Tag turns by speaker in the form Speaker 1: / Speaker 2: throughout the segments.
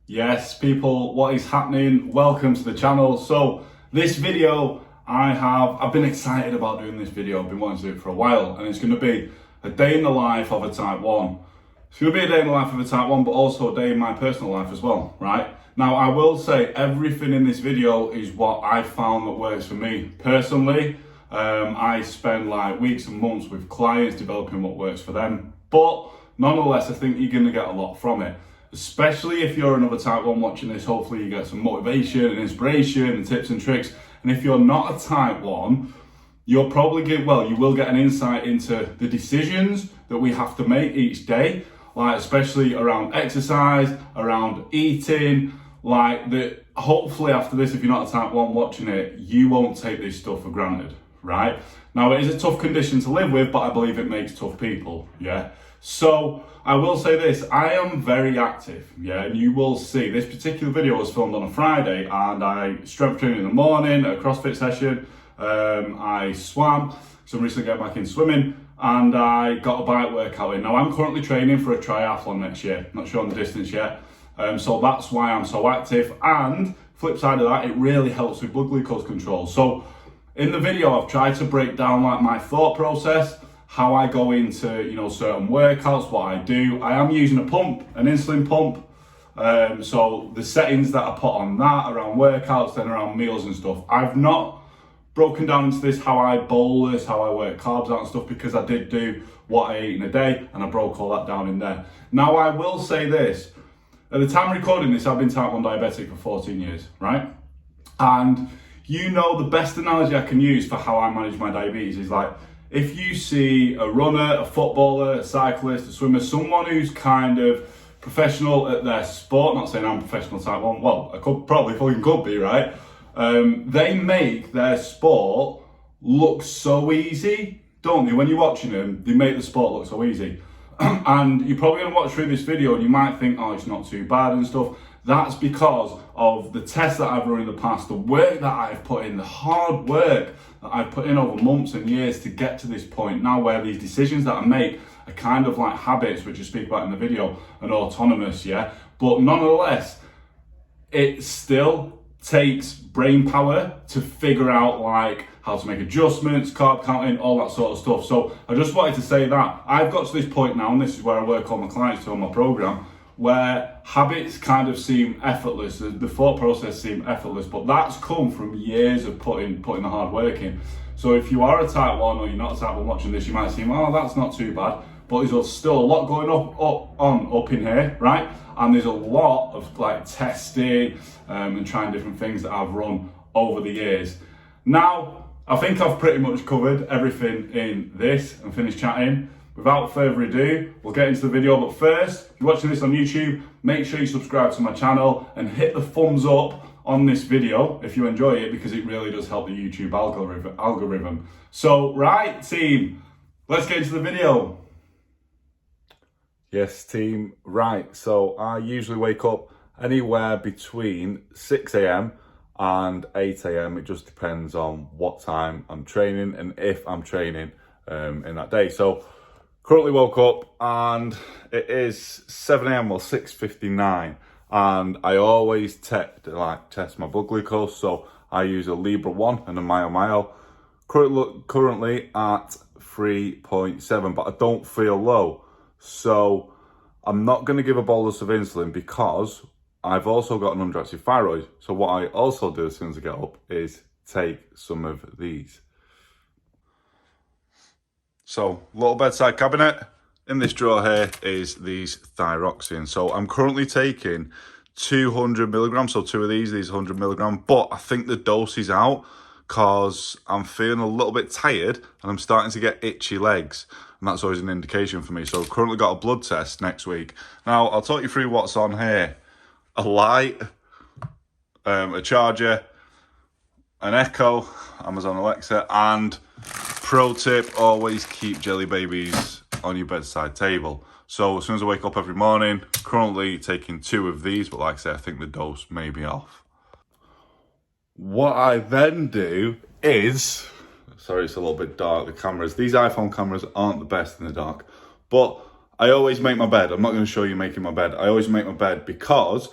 Speaker 1: Yes, people, what is happening? Welcome to the channel. So this video, I've been excited about doing this video. I've been wanting to do it for a while, and it's going to be a day in the life of a type 1. It's going to be a day in the life of a type 1, but also a day in my personal life as well, right? Now, I will say everything in this video is what I found that works for me. Personally, I spend like weeks and months with clients developing what works for them, but nonetheless, I think you're going to get a lot from it. Especially if you're another type 1 watching this, hopefully you get some motivation and inspiration and tips and tricks. And if you're not a type 1, you will get an insight into the decisions that we have to make each day, like especially around exercise, around eating, hopefully after this, if you're not a type 1 watching it, you won't take this stuff for granted, right? Now, it is a tough condition to live with, but I believe it makes tough people, yeah? So I will say this, I am very active, yeah, and you will see this particular video was filmed on a Friday, and I strength trained in the morning, a CrossFit session, I swam, so I'm recently getting back in swimming, and I got a bike workout in. Now I'm currently training for a triathlon next year, not sure on the distance yet, so that's why I'm so active, and flip side of that, it really helps with blood glucose control. So in the video, I've tried to break down like my thought process, how I go into, certain workouts, what I do. I am using a pump, an insulin pump. So the settings that I put on that around workouts, then around meals and stuff. I've not broken down into this, how I bolus, how I work carbs out and stuff, because I did do what I ate in a day and I broke all that down in there. Now I will say this, at the time of recording this, I've been type 1 diabetic for 14 years, right? And the best analogy I can use for how I manage my diabetes is like, if you see a runner, a footballer, a cyclist, a swimmer, someone who's kind of professional at their sport, not saying I'm professional type 1, well, I could be, right? They make their sport look so easy, don't they? When you're watching them, they make the sport look so easy. And you're probably going to watch through this video and you might think, oh, it's not too bad and stuff. That's because of the tests that I've run in the past, the work that I've put in, the hard work that I've put in over months and years to get to this point now where these decisions that I make are kind of like habits, which I speak about in the video, and autonomous, yeah? But nonetheless, it still takes brain power to figure out like how to make adjustments, carb counting, all that sort of stuff. So I just wanted to say that I've got to this point now, and this is where I work all my clients to on my program, where habits kind of seem effortless, the thought process seems effortless, but that's come from years of putting the hard work in. So if you are a type 1 or you're not a type 1 watching this, you might seem, oh, that's not too bad, but there's still a lot going up in here, right? And there's a lot of like testing and trying different things that I've run over the years. Now, I think I've pretty much covered everything in this and finished chatting. Without further ado, we'll get into the video, but first, if you're watching this on YouTube, make sure you subscribe to my channel and hit the thumbs up on this video if you enjoy it, because it really does help the YouTube algorithm. So, right, team, let's get into the video. Yes, team, right, so I usually wake up anywhere between 6 a.m. and 8 a.m. It just depends on what time I'm training and if I'm training in that day. So, currently woke up and it is 7 a.m. or 6:59, and I always test my blood glucose. So I use a Libra 1 and a Mile. Currently at 3.7, but I don't feel low. So I'm not going to give a bolus of insulin because I've also got an underactive thyroid. So what I also do as soon as I get up is take some of these. So, little bedside cabinet. In this drawer here is these thyroxine. So I'm currently taking 200 milligrams, so two of these 100 milligram, but I think the dose is out because I'm feeling a little bit tired and I'm starting to get itchy legs. And that's always an indication for me. So I've currently got a blood test next week. Now, I'll talk you through what's on here. A light, a charger, an Echo, Amazon Alexa, and pro tip, always keep jelly babies on your bedside table. So as soon as I wake up every morning, currently taking 2 of these, but like I said, I think the dose may be off. What I then do is, sorry, it's a little bit dark, these iPhone cameras aren't the best in the dark, but I always make my bed. I'm not going to show you making my bed. I always make my bed because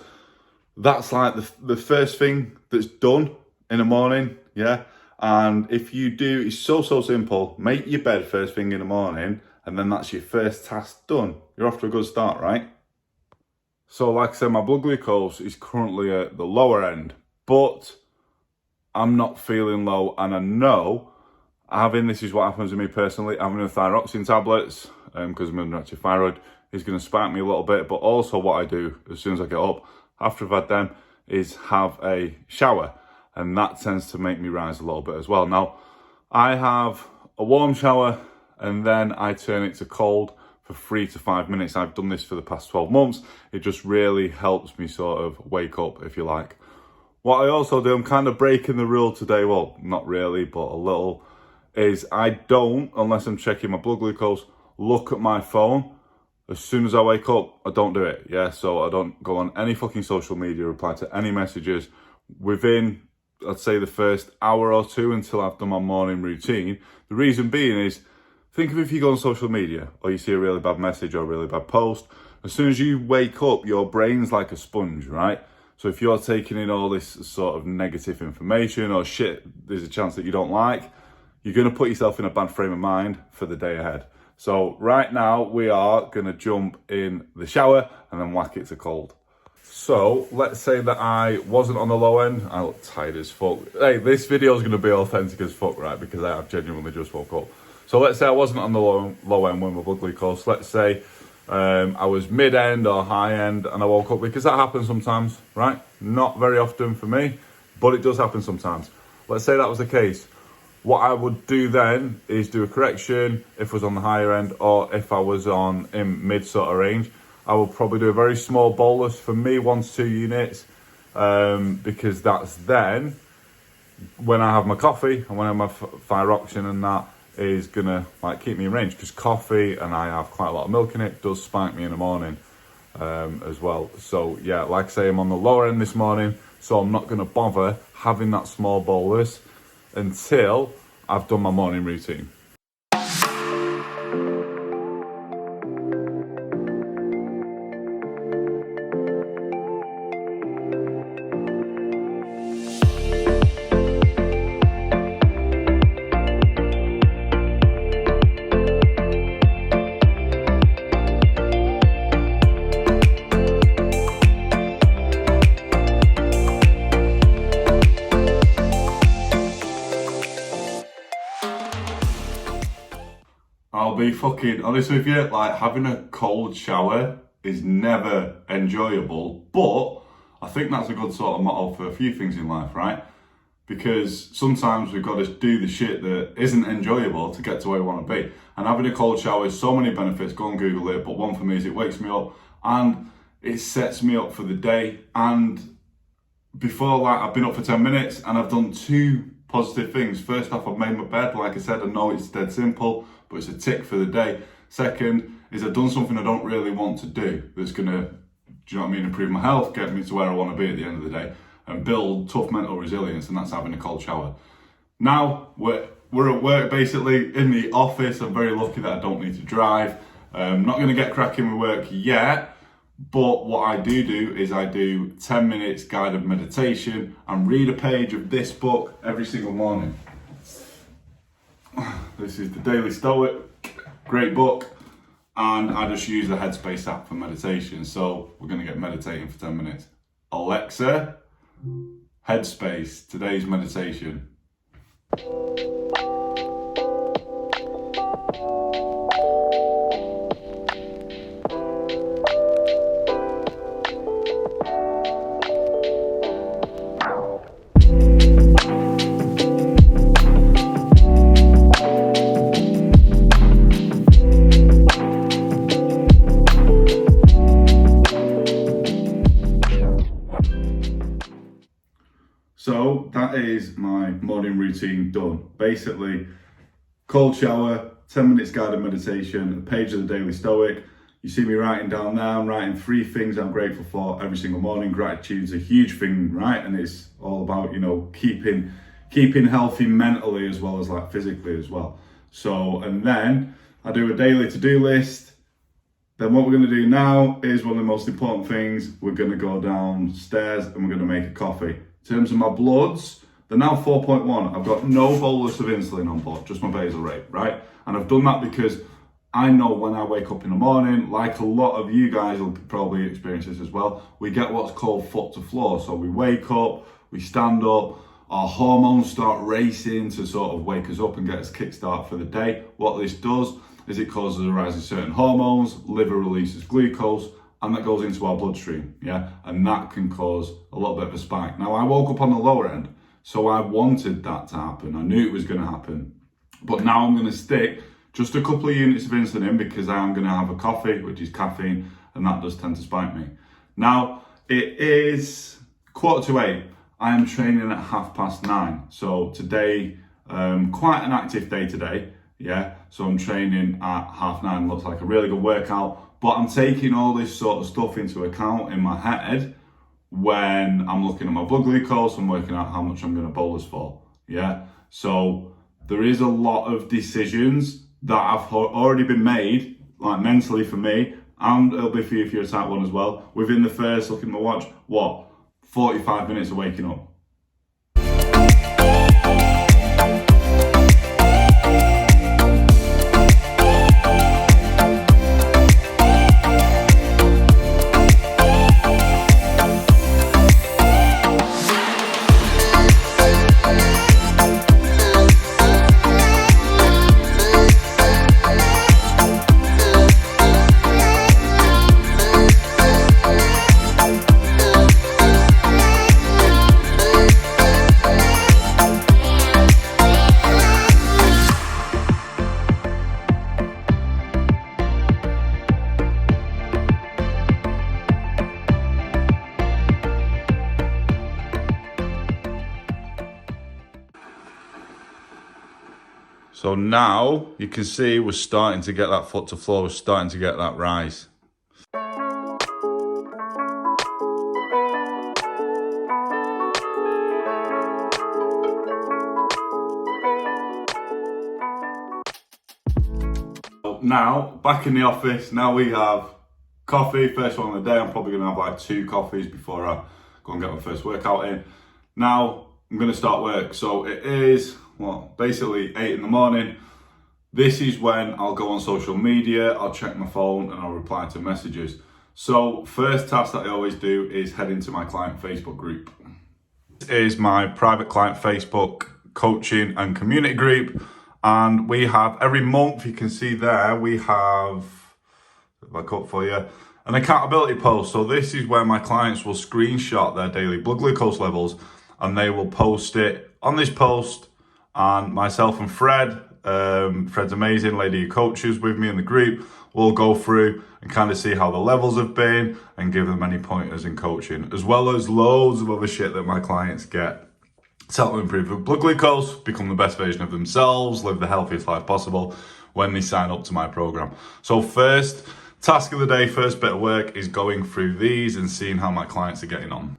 Speaker 1: that's like the first thing that's done in the morning, yeah? And if you do, it's so simple. Make your bed first thing in the morning, and then that's your first task done. You're off to a good start, right? So like I said, my blood glucose is currently at the lower end, but I'm not feeling low, and I know this is what happens to me personally, having the thyroxine tablets, because I'm underactive thyroid, is going to spike me a little bit. But also what I do as soon as I get up, after I've had them, is have a shower, and that tends to make me rise a little bit as well. Now, I have a warm shower, and then I turn it to cold for 3 to 5 minutes. I've done this for the past 12 months. It just really helps me sort of wake up, if you like. What I also do, I'm kind of breaking the rule today, well, not really, but a little, is I don't, unless I'm checking my blood glucose, look at my phone. As soon as I wake up, I don't do it, yeah? So I don't go on any fucking social media, reply to any messages within, I'd say, the first hour or two until I've done my morning routine. The reason being is, think of if you go on social media or you see a really bad message or a really bad post, as soon as you wake up, your brain's like a sponge, right? So if you're taking in all this sort of negative information or shit there's a chance that you don't like, you're going to put yourself in a bad frame of mind for the day ahead. So right now we are going to jump in the shower and then whack it to cold. So let's say that I wasn't on the low end. I look tired as fuck. Hey, this video is going to be authentic as fuck, right? Because I have genuinely just woke up. So let's say I wasn't on the low end with my blood glucose. Let's say I was mid-end or high-end and I woke up, because that happens sometimes, right? Not very often for me, but it does happen sometimes. Let's say that was the case. What I would do then is do a correction if I was on the higher end, or if I was in mid sort of range. I will probably do a very small bolus, for me 1 to 2 units, because that's then when I have my coffee and when I have my thyroxine, and that is gonna like keep me in range, because coffee, and I have quite a lot of milk in it, does spike me in the morning as well. So yeah, like I say, I'm on the lower end this morning, so I'm not gonna bother having that small bolus until I've done my morning routine. I'll be fucking honest with you, like having a cold shower is never enjoyable, but I think that's a good sort of motto for a few things in life, right? Because sometimes we've got to do the shit that isn't enjoyable to get to where we want to be. And having a cold shower has so many benefits. Go and Google it, but one for me is it wakes me up and it sets me up for the day. And before, like, I've been up for 10 minutes and I've done 2 positive things. First off, I've made my bed. Like I said, I know it's dead simple, but it's a tick for the day. Second is I've done something I don't really want to do that's gonna, do you know what I mean, improve my health, get me to where I want to be at the end of the day, and build tough mental resilience, and that's having a cold shower. Now we're at work, basically in the office. I'm very lucky that I don't need to drive. I'm not gonna get cracking with work yet, but what I do is I do 10 minutes guided meditation and read a page of this book every single morning. This is the Daily Stoic, great book, and I just use the Headspace app for meditation. So we're going to get meditating for 10 minutes. Alexa, Headspace, today's meditation. So that is my morning routine done. Basically, cold shower, 10 minutes guided meditation, a page of the Daily Stoic. You see me writing down there, I'm writing 3 things I'm grateful for every single morning. Gratitude's a huge thing, right? And it's all about, you know, keeping healthy mentally as well as like physically as well. So, and then I do a daily to-do list, Then what we're going to do now is one of the most important things. We're going to go downstairs and we're going to make a coffee. In terms of my bloods, they're now 4.1. I've got no bolus of insulin on board, just my basal rate, right? And I've done that because I know when I wake up in the morning, like a lot of you guys will probably experience this as well, we get what's called foot to floor. So we wake up, we stand up, our hormones start racing to sort of wake us up and get us kickstart for the day. What this does is it causes a rise in certain hormones, liver releases glucose, and that goes into our bloodstream, yeah? And that can cause a little bit of a spike. Now, I woke up on the lower end, so I wanted that to happen. I knew it was gonna happen. But now I'm gonna stick just a couple of units of insulin in because I am gonna have a coffee, which is caffeine, and that does tend to spike me. Now, it is 7:45. I am training at 9:30. So today, quite an active day today. Yeah, so I'm training at 9:30, looks like a really good workout, but I'm taking all this sort of stuff into account in my head when I'm looking at my blood glucose and working out how much I'm gonna bolus for, yeah? So there is a lot of decisions that have already been made, like mentally for me, and it'll be for you if you're a type 1 as well, within the first, looking at my watch, 45 minutes of waking up. So now you can see we're starting to get that foot to floor, we're starting to get that rise. So now, back in the office, now we have coffee, first one of the day. I'm probably gonna have like 2 coffees before I go and get my first workout in. Now, I'm gonna start work. So it is, basically 8 in the morning. This is when I'll go on social media, I'll check my phone and I'll reply to messages. So first task that I always do is head into my client Facebook group. This is my private client Facebook coaching and community group. And we have every month, you can see there, we have, back up for you, an accountability post. So this is where my clients will screenshot their daily blood glucose levels and they will post it on this post. And myself and Fred, Fred's amazing, lady who coaches with me in the group, we'll go through and kind of see how the levels have been and give them any pointers in coaching, as well as loads of other shit that my clients get to help them improve their blood glucose, become the best version of themselves, live the healthiest life possible when they sign up to my program. So first task of the day, first bit of work is going through these and seeing how my clients are getting on.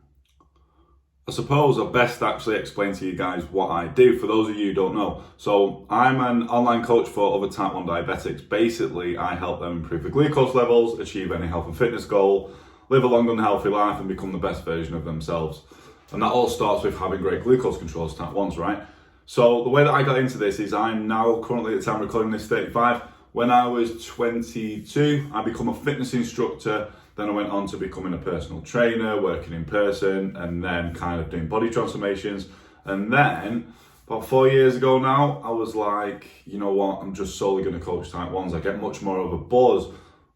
Speaker 1: I suppose I best actually explain to you guys what I do, for those of you who don't know. So I'm an online coach for other type 1 diabetics. Basically, I help them improve their glucose levels, achieve any health and fitness goal, live a long and healthy life and become the best version of themselves. And that all starts with having great glucose control as type 1s, right? So the way that I got into this is I'm now currently at the time recording this 35. When I was 22, I became a fitness instructor. Then I went on to becoming a personal trainer, working in person, and then kind of doing body transformations. And then about 4 years ago now, I was like, you know what, I'm just solely going to coach type 1s. I get much more of a buzz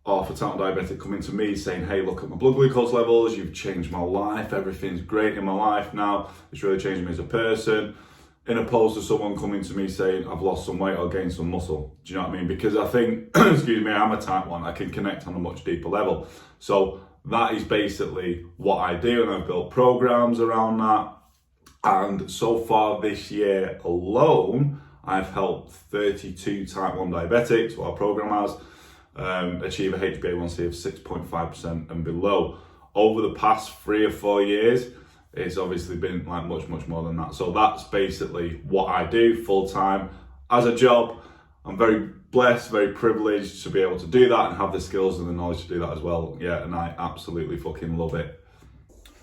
Speaker 1: off a type 1 diabetic coming to me saying, hey, look at my blood glucose levels, you've changed my life, everything's great in my life now, it's really changed me as a person, in opposed to someone coming to me saying, I've lost some weight or gained some muscle. Do you know what I mean? Because I think, excuse me, I'm a type 1, I can connect on a much deeper level. So that is basically what I do, and I've built programs around that. And so far this year alone, I've helped 32 type 1 diabetics, what our program has, achieve a HbA1c of 6.5% and below. Over the past 3 or 4 years, it's obviously been like much more than that. So that's basically what I do full time as a job. I'm very blessed, very privileged to be able to do that and have the skills and the knowledge to do that as well. Yeah, and I absolutely fucking love it.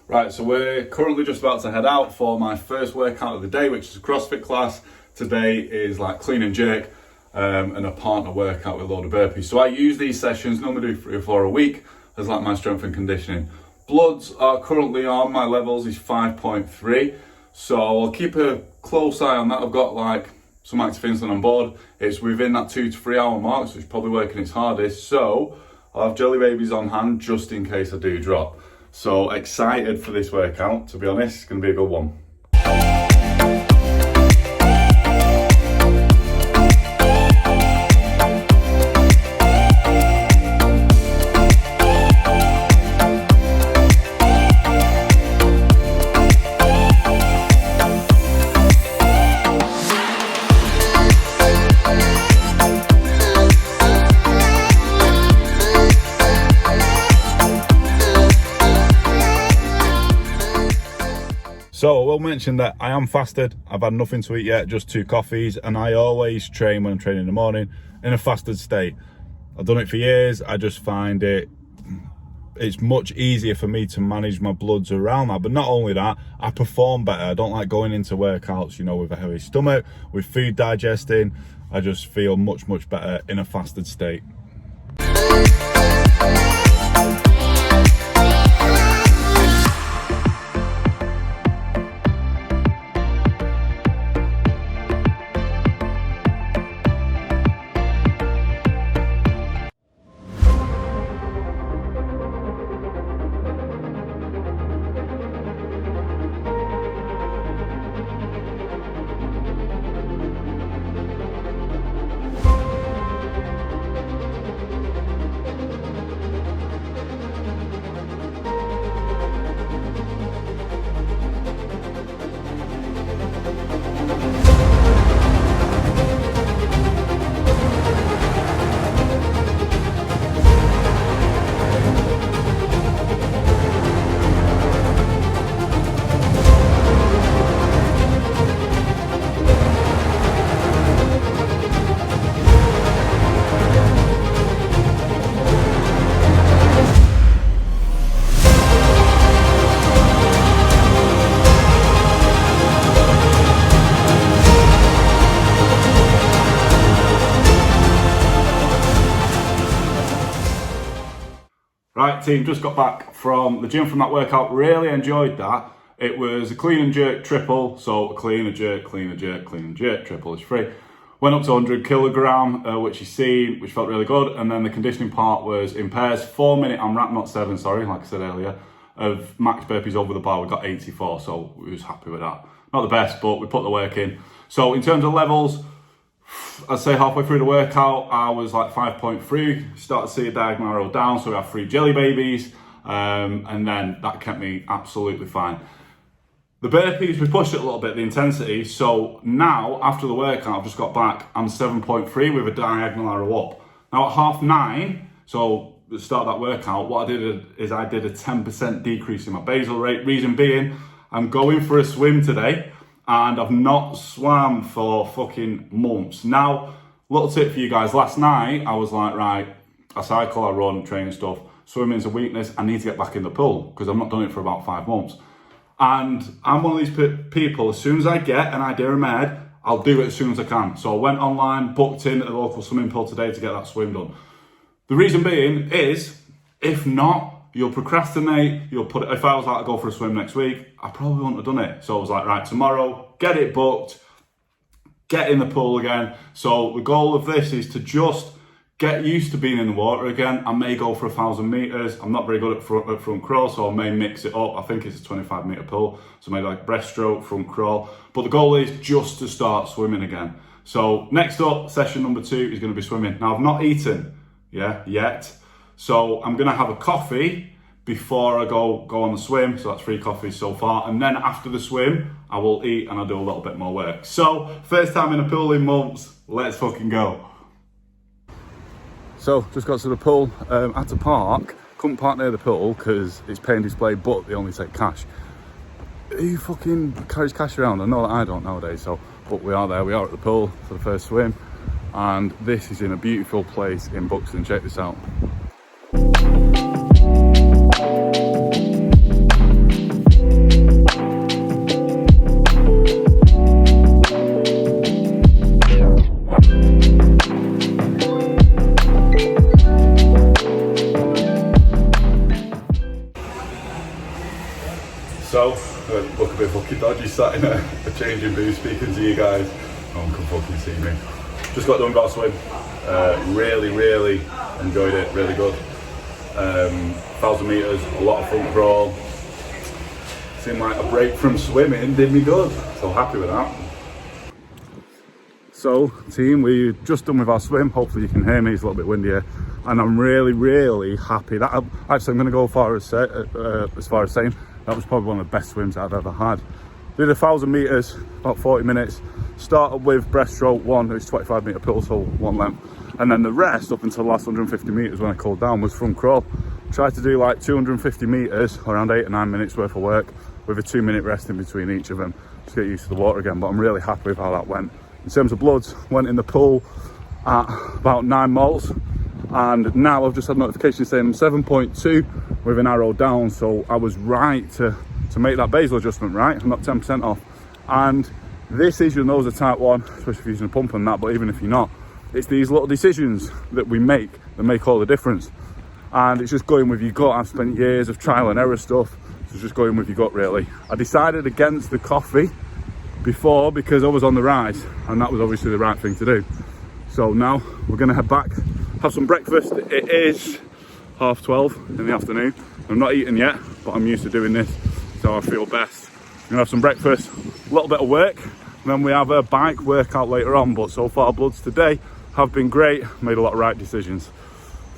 Speaker 1: Right, so we're currently just about to head out for my first workout of the day, which is a CrossFit class. Today is like clean and jerk and a partner workout with a load of burpees. So I use these sessions, normally do 3 or 4 a week, as like my strength and conditioning. Bloods are currently on, my levels is 5.3. So I'll keep a close eye on that. I've got like some active insulin on board. It's within that 2 to 3 hour mark, so it's probably working its hardest. So I'll have jelly babies on hand just in case I do drop. So excited for this workout, to be honest. It's going to be a good one. So I will mention that I am fasted. I've had nothing to eat yet, just 2 coffees, and I always train when I'm training in the morning in a fasted state. I've done it for years. I just find it's much easier for me to manage my bloods around that. But not only that, I perform better. I don't like going into workouts, you know, with a heavy stomach, with food digesting. I just feel much better in a fasted state. Right team, just got back from the gym from that workout, really enjoyed that. It was a clean and jerk triple, so a clean, a jerk, clean, a jerk, clean and jerk triple is free. Went up to 100 kilogram, which you see, which felt really good, and then the conditioning part was in pairs, 4 minute AMRAP, not 7, sorry, like I said earlier, of max burpees over the bar. We got 84, so we was happy with that. Not the best, but we put the work in. So in terms of levels, I'd say halfway through the workout, I was like 5.3, started to see a diagonal arrow down, so we have 3 jelly babies, and then that kept me absolutely fine. The burpees, we pushed it a little bit, the intensity, so now, after the workout, I've just got back, I'm 7.3 with a diagonal arrow up. Now at 9:30, so at the start of that workout, what I did is I did a 10% decrease in my basal rate, reason being, I'm going for a swim today, and I've not swam for fucking months. Now, little tip for you guys. Last night, I was like, right, I cycle, I run, train and stuff. Swimming's a weakness. I need to get back in the pool because I've not done it for about 5 months. And I'm one of these people, as soon as I get an idea in my head, I'll do it as soon as I can. So I went online, booked in at the local swimming pool today to get that swim done. The reason being is, if not, you'll procrastinate, you'll put it, if I was like to go for a swim next week, I probably wouldn't have done it. So I was like, right, tomorrow, get it booked, get in the pool again. So the goal of this is to just get used to being in the water again. I may go for 1,000 meters. I'm not very good at front crawl, so I may mix it up. I think it's a 25 meter pool. So maybe like breaststroke, front crawl. But the goal is just to start swimming again. So next up, session number 2 is going to be swimming. Now I've not eaten, yet. So I'm gonna have a coffee before I go on the swim. So that's 3 coffees so far. And then after the swim, I will eat and I'll do a little bit more work. So first time in a pool in months, let's fucking go. So just got to the pool, had to park. Couldn't park near the pool because it's pay and display, but they only take cash. Who fucking carries cash around? I know that I don't nowadays, but we are there, we are at the pool for the first swim. and this is in a beautiful place in Buxton. Check this out. So, look a bit fucking dodgy sat in a changing booth speaking to you guys. No one can fucking see me. Just got done with our swim. Really enjoyed it, really good. 1,000 metres, a lot of front crawl. Seemed like a break from swimming did me good, so happy with that. So team, we're just done with our swim. Hopefully you can hear me, it's a little bit windy here. And I'm really happy. That actually, I'm going to go as far as saying that was probably one of the best swims I've ever had. Did 1,000 metres, about 40 minutes. Started with breaststroke one, it was 25 metre pool, so one length. And then the rest, up until the last 150 metres when I cooled down, was front crawl. Tried to do like 250 metres, around 8 or 9 minutes worth of work, with a 2-minute rest in between each of them, just get used to the water again. But I'm really happy with how that went. In terms of bloods, went in the pool at about 9 moles. And now I've just had notification saying I'm 7.2 with an arrow down, so I was right to make that basal adjustment right. I'm not 10% off. And this is, you'll know, as a type 1, especially if you're using a pump and that, but even if you're not, it's these little decisions that we make that make all the difference. And it's just going with your gut. I've spent years of trial and error stuff, so just going with your gut really. I decided against the coffee before because I was on the rise, and that was obviously the right thing to do. So now we're gonna head back, have some breakfast. It is 12:30 in the afternoon. I'm not eating yet, but I'm used to doing this, so I feel best. I'm gonna have some breakfast, a little bit of work, and then we have a bike workout later on. But so far bloods today have been great, made a lot of right decisions.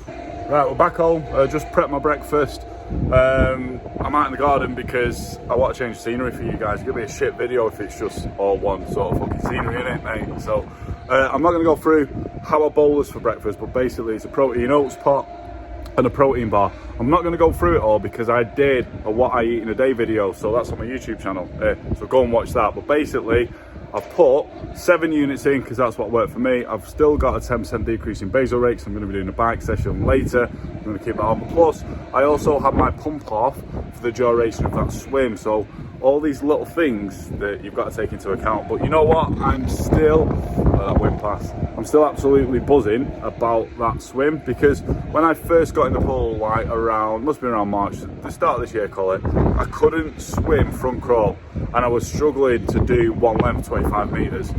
Speaker 1: Right, we're back home, just prepped my breakfast. I'm out in the garden because I want to change the scenery for you guys. It's gonna be a shit video if it's just all one sort of fucking scenery, innit, mate? So I'm not gonna go through how I bowl this for breakfast, but basically it's a protein oats pot and a protein bar. I'm not gonna go through it all because I did a what I eat in a day video, so that's on my YouTube channel, so go and watch that. But basically I've put 7 units in because that's what worked for me. I've still got a 10% decrease in basal rate, so I'm going to be doing a bike session later. I'm going to keep that on. Plus, I also have my pump off for the duration of that swim. So all these little things that you've got to take into account. But you know what? I'm still, that wind pass, I'm still absolutely buzzing about that swim, because when I first got in the pool, like around, must be around March, the start of this year, call it, I couldn't swim front crawl. And I was struggling to do one length, 25 metres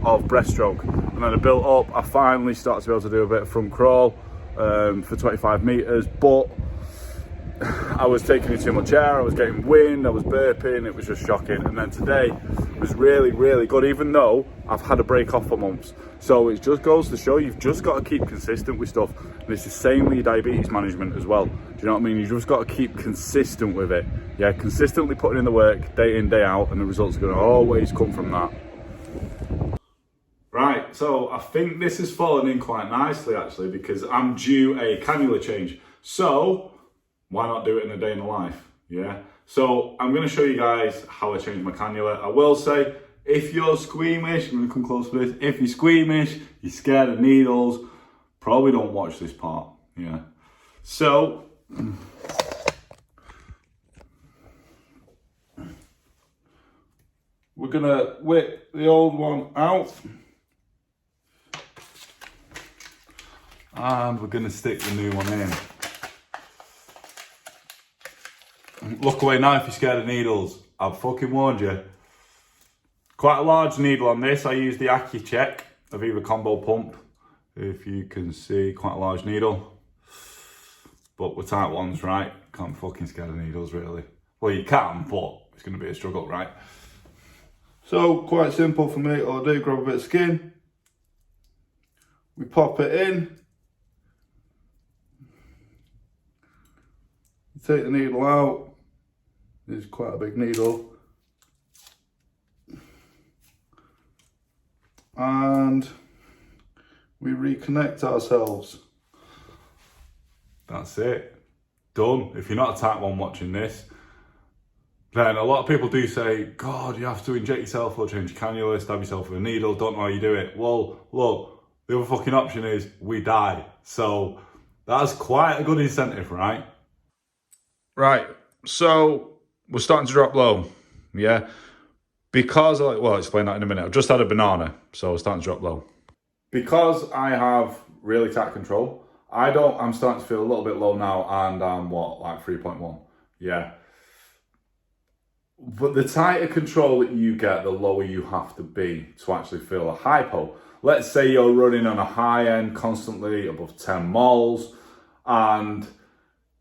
Speaker 1: of breaststroke. And then I built up, I finally started to be able to do a bit of front crawl for 25 metres, but I was taking in too much air, I was getting wind, I was burping, it was just shocking. And then today was really good, even though I've had a break off for months. So it just goes to show you've just got to keep consistent with stuff. And it's the same with your diabetes management as well. Do you know what I mean? You just got to keep consistent with it. Yeah, consistently putting in the work, day in, day out, and the results are going to always come from that. Right, so I think this has fallen in quite nicely actually, because I'm due a cannula change. So why not do it in a day in the life? Yeah. So I'm going to show you guys how I change my cannula. I will say, if you're squeamish, I'm going to come close to this. If you're squeamish, you're scared of needles, probably don't watch this part. Yeah. So we're going to whip the old one out. And we're going to stick the new one in. Look away now if you're scared of needles. I've fucking warned you. Quite a large needle on this. I use the AccuCheck Aviva Combo Pump. If you can see, quite a large needle. But we're type 1s, right? Can't be fucking scared of needles, really. Well, you can, but it's going to be a struggle, right? So, quite simple for me. All I do, grab a bit of skin. We pop it in. Take the needle out. It's quite a big needle. And we reconnect ourselves. That's it. Done. If you're not a type 1 watching this, then a lot of people do say, God, you have to inject yourself or change your cannula, stab yourself with a needle, don't know how you do it. Well, look, the other fucking option is we die. So that's quite a good incentive, right? Right, so we're starting to drop low, yeah? Because, well, I'll explain that in a minute. I've just had a banana, so we're starting to drop low. Because I have really tight control, I'm starting to feel a little bit low now, and I'm like 3.1, yeah. But the tighter control that you get, the lower you have to be to actually feel a hypo. Let's say you're running on a high end constantly above 10 moles, and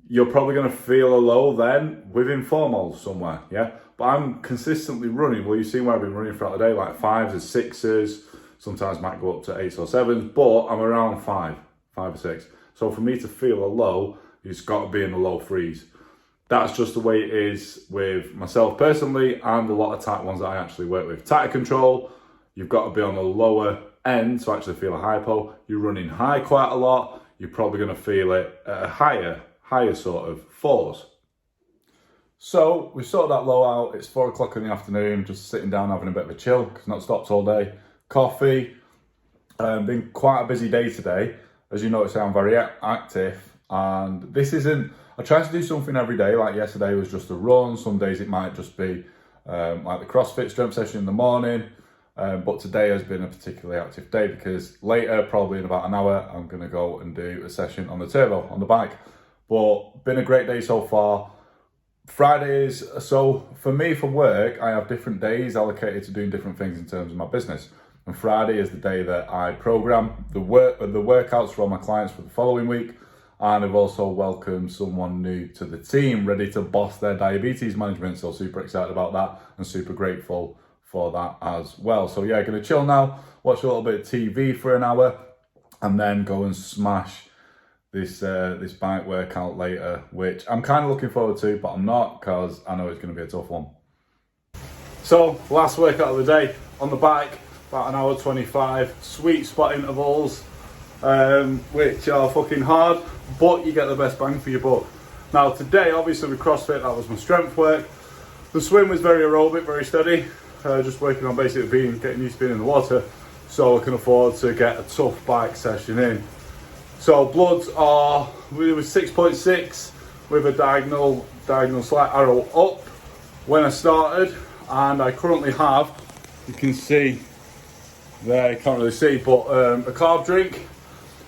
Speaker 1: you're probably going to feel a low then within 4 moles somewhere, yeah? But I'm consistently running, well, you've seen where I've been running throughout the day, like 5s and 6s, sometimes might go up to 8s or 7s, but I'm around 5 or 6. So for me to feel a low, it's got to be in the low 3s. That's just the way it is with myself personally, and a lot of tight ones that I actually work with. Tighter control, you've got to be on the lower end to actually feel a hypo. You're running high quite a lot, you're probably going to feel it at a higher sort of 4s. So we sorted that low out. It's 4 o'clock in the afternoon, just sitting down having a bit of a chill because not stopped all day. Coffee. Been quite a busy day today. As you notice, I'm very active, and I try to do something every day. Like yesterday was just a run. Some days it might just be like the CrossFit strength session in the morning. But today has been a particularly active day because later, probably in about an hour, I'm going to go and do a session on the turbo, on the bike. But been a great day so far. Fridays, so for me, for work, I have different days allocated to doing different things in terms of my business. And Friday is the day that I program the workouts for all my clients for the following week. And I've also welcomed someone new to the team, ready to boss their diabetes management. So super excited about that and super grateful for that as well. So yeah, gonna chill now, watch a little bit of TV for an hour, and then go and smash this bike workout later, which I'm kind of looking forward to, but I'm not, because I know it's going to be a tough one. So last workout of the day on the bike, about an hour 25, sweet spot intervals, which are fucking hard, but you get the best bang for your buck. Now today, obviously with CrossFit, that was my strength work. The swim was very aerobic, very steady, just working on basically getting used to being in the water, so I can afford to get a tough bike session in. So bloods we were 6.6 with a diagonal slight arrow up when I started, and I currently have, you can see there, you can't really see, but a carb drink,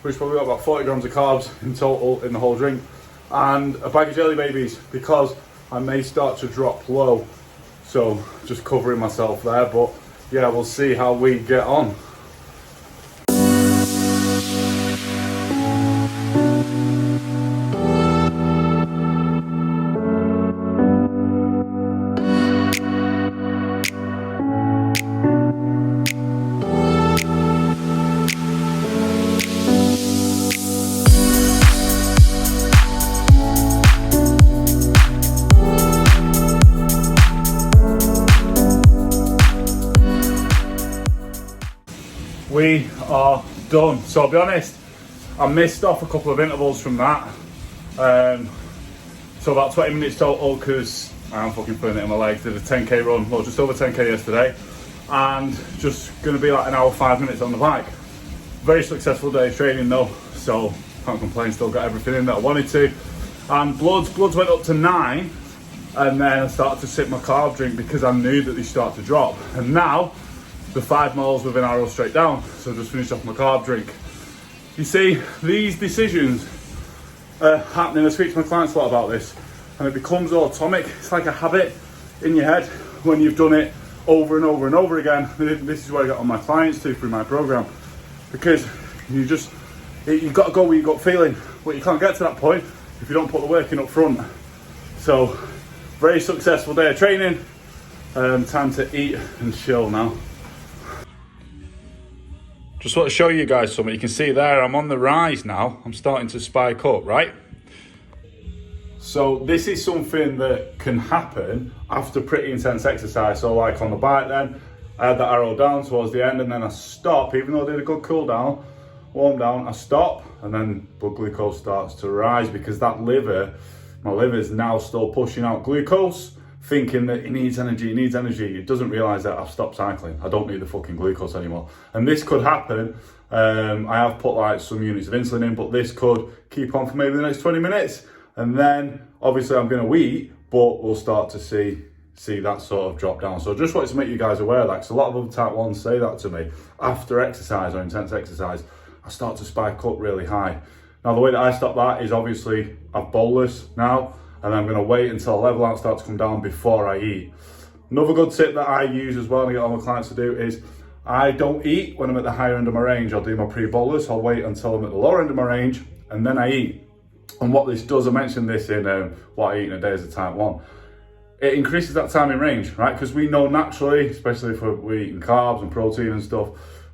Speaker 1: which probably got about 40 grams of carbs in total in the whole drink, and a bag of jelly babies, because I may start to drop low. So just covering myself there, but yeah, we'll see how we get on. We are done. So I'll be honest, I missed off a couple of intervals from that. So about 20 minutes total, because I'm fucking putting it in my legs. Did a 10k run, well, just over 10k yesterday, and just gonna be like an hour 5 minutes on the bike. Very successful day of training though, so can't complain. Still got everything in that I wanted to. And bloods went up to 9, and then I started to sip my carb drink because I knew that they start to drop. And now the 5 moles with an arrow straight down. So just finished off my carb drink. You see, these decisions are happening. I speak to my clients a lot about this, and it becomes automatic. It's like a habit in your head when you've done it over and over and over again. This is where I get on my clients to through my program, because you've got to go where you've got feeling, but you can't get to that point if you don't put the work in up front. So very successful day of training. Time to eat and chill now. Just want to show you guys something. You can see there, I'm on the rise now. I'm starting to spike up, right? So this is something that can happen after pretty intense exercise. So like on the bike then, I had that arrow down towards the end, and then I stop, even though I did a good cool down, warm down, I stop, and then blood glucose starts to rise, because that my liver's now still pushing out glucose thinking that he needs energy, it doesn't realise that I've stopped cycling. I don't need the fucking glucose anymore. And this could happen. I have put like some units of insulin in, but this could keep on for maybe the next 20 minutes. And then obviously I'm going to eat, but we'll start to see that sort of drop down. So just wanted to make you guys aware of that, because a lot of other type 1s say that to me. After exercise or intense exercise, I start to spike up really high. Now the way that I stop that is obviously I've bolus now, and I'm going to wait until I level out and start to come down before I eat. Another good tip that I use as well and get all my clients to do is I don't eat when I'm at the higher end of my range. I'll do my pre-bolus, I'll wait until I'm at the lower end of my range, and then I eat. And what this does, I mentioned this in what I eat in a day as a type 1, it increases that time in range, right? Because we know naturally, especially if we're eating carbs and protein and stuff,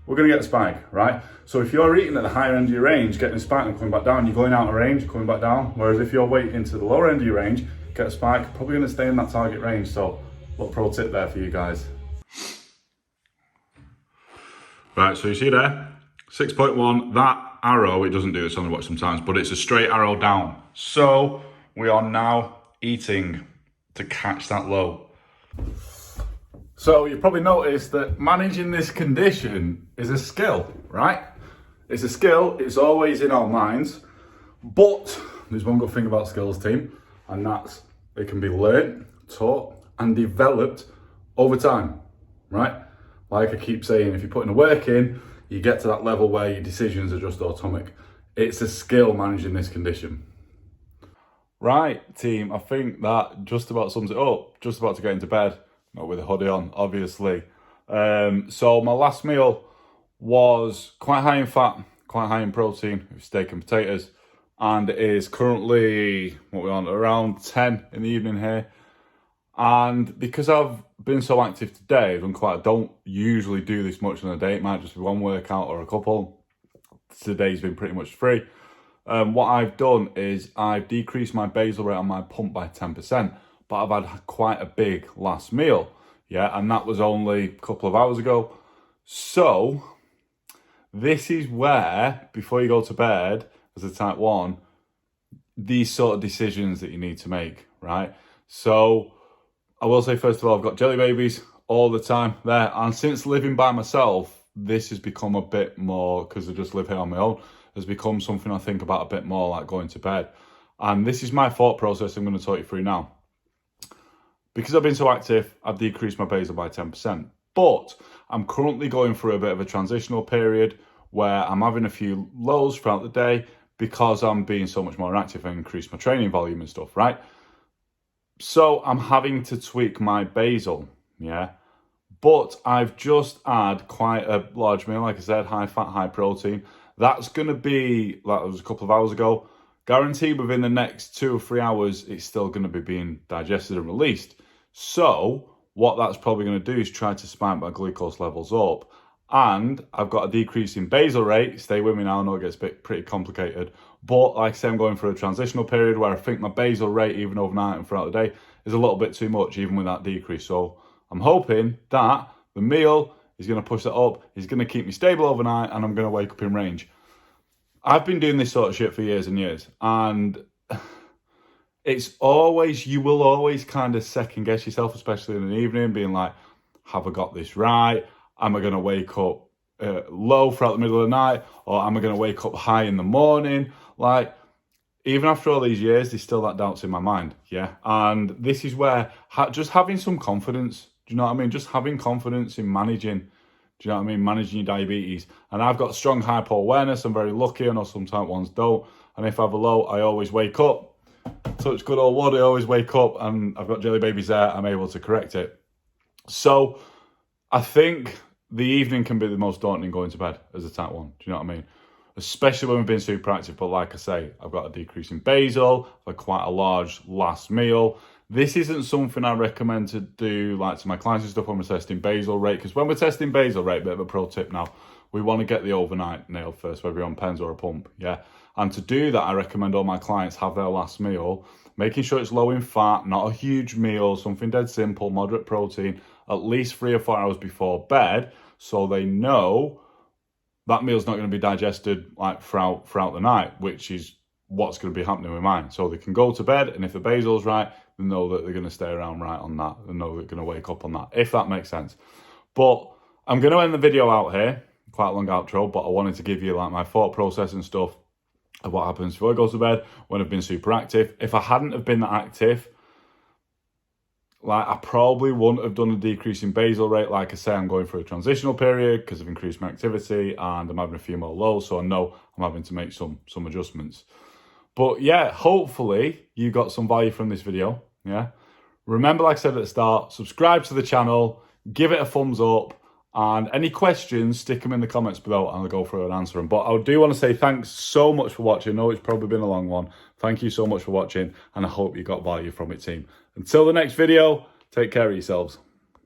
Speaker 1: we're going to get a spike, right? So if you're eating at the higher end of your range, getting a spike and coming back down, you're going out of range, coming back down. Whereas if you're waiting to the lower end of your range, get a spike, probably going to stay in that target range. So little pro tip there for you guys. Right, so you see there, 6.1, that arrow, it doesn't do this on the watch sometimes, but it's a straight arrow down. So we are now eating to catch that low. So you probably noticed that managing this condition is a skill, right? It's a skill, it's always in our minds, but there's one good thing about skills, team, and that's it can be learned, taught, and developed over time, right? Like I keep saying, if you put in the work in, you get to that level where your decisions are just automatic. It's a skill managing this condition. Right, team, I think that just about sums it up. Just about to get into bed, not with a hoodie on, obviously. So my last meal was quite high in fat, quite high in protein, with steak and potatoes, and it is currently, what we're on, around 10 in the evening here. And because I've been so active today, I don't usually do this much in a day. It might just be one workout or a couple. Today's been pretty much free. What I've done is I've decreased my basal rate on my pump by 10%, but I've had quite a big last meal, yeah, and that was only a couple of hours ago. So this is where, before you go to bed as a type 1, these sort of decisions that you need to make, right? So I will say, first of all, I've got jelly babies all the time there, and since living by myself, this has become a bit more, because I just live here on my own, has become something I think about a bit more, like going to bed. And this is my thought process I'm going to talk you through now. Because I've been so active, I've decreased my basal by 10%. But I'm currently going through a bit of a transitional period where I'm having a few lows throughout the day because I'm being so much more active and increased my training volume and stuff, right? So I'm having to tweak my basal, yeah? But I've just had quite a large meal, like I said, high fat, high protein. That's going to be, that was a couple of hours ago, guaranteed within the next 2 or 3 hours, it's still going to be being digested and released. So what that's probably going to do is try to spike my glucose levels up. And I've got a decrease in basal rate. Stay with me now, I know it gets pretty complicated. But like I say, I'm going through a transitional period where I think my basal rate, even overnight and throughout the day, is a little bit too much, even with that decrease. So I'm hoping that the meal is going to push that up, is going to keep me stable overnight, and I'm going to wake up in range. I've been doing this sort of shit for years and years, and it's always, you will always kind of second guess yourself, especially in the evening, being like, have I got this right? Am I going to wake up low throughout the middle of the night, or am I going to wake up high in the morning? Like, even after all these years, there's still that doubts in my mind, yeah? And this is where just having some confidence, do you know what I mean? Just having confidence in managing, do you know what I mean? Managing your diabetes. And I've got strong hypo awareness. I'm very lucky. I know some type 1s don't. And if I have a low, I always wake up. Touch good old wood, I always wake up, and I've got jelly babies there. I'm able to correct it. So I think the evening can be the most daunting going to bed as a type 1. Do you know what I mean? Especially when we've been super active. But like I say, I've got a decrease in basal, I've got quite a large last meal. This isn't something I recommend to do like to my clients and stuff when we're testing basal rate, because when we're testing basal rate, bit of a pro tip now, we want to get the overnight nailed first, whether you're on pens or a pump, yeah? And to do that, I recommend all my clients have their last meal, making sure it's low in fat, not a huge meal, something dead simple, moderate protein, at least 3 or 4 hours before bed, so they know that meal's not going to be digested like throughout the night, which is what's going to be happening with mine. So they can go to bed, and if the basal's right, they know that they're going to stay around right on that. They know they're going to wake up on that, if that makes sense. But I'm going to end the video out here. Quite a long outro, but I wanted to give you like my thought process and stuff of what happens before I go to bed when I've been super active. If I hadn't have been that active, like I probably wouldn't have done a decrease in basal rate. Like I say, I'm going through a transitional period because I've increased my activity and I'm having a few more lows, so I know I'm having to make some adjustments. But yeah, hopefully you got some value from this video. Yeah, remember, like I said at the start, subscribe to the channel, give it a thumbs up, and any questions, stick them in the comments below and I'll go through and answer them. But I do want to say thanks so much for watching. I know it's probably been a long one. Thank you so much for watching, and I hope you got value from it, team. Until the next video, take care of yourselves.